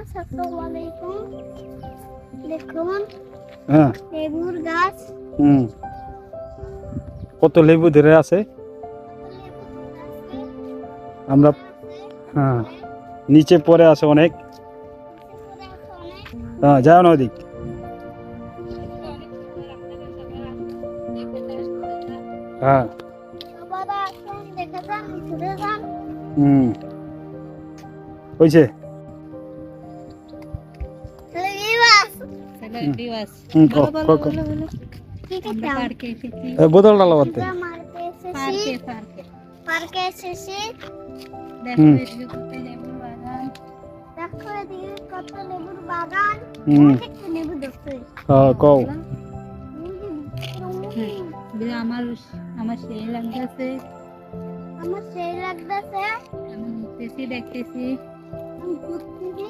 আসসালামু আলাইকুম। দেখুন হ্যাঁ লেবুর গাছ। কত লেবু ধরে আছে আমরা। হ্যাঁ নিচে পড়ে আছে অনেক। হ্যাঁ যাও না ওদিক। হ্যাঁ বাবা আসুন দেখে যান, ঘুরে যান। হয়েছে। বোতল ডালা বাদতে পার্কে এসেছি। দেখো এদিকে কত লেবুর বাগান। অনেক লেবু ধরছে। কও আমার আমার সেই লাগতেছে, আমার সেই লাগতেছে। আমি দেখতেছি আমি ঘুরতেছি।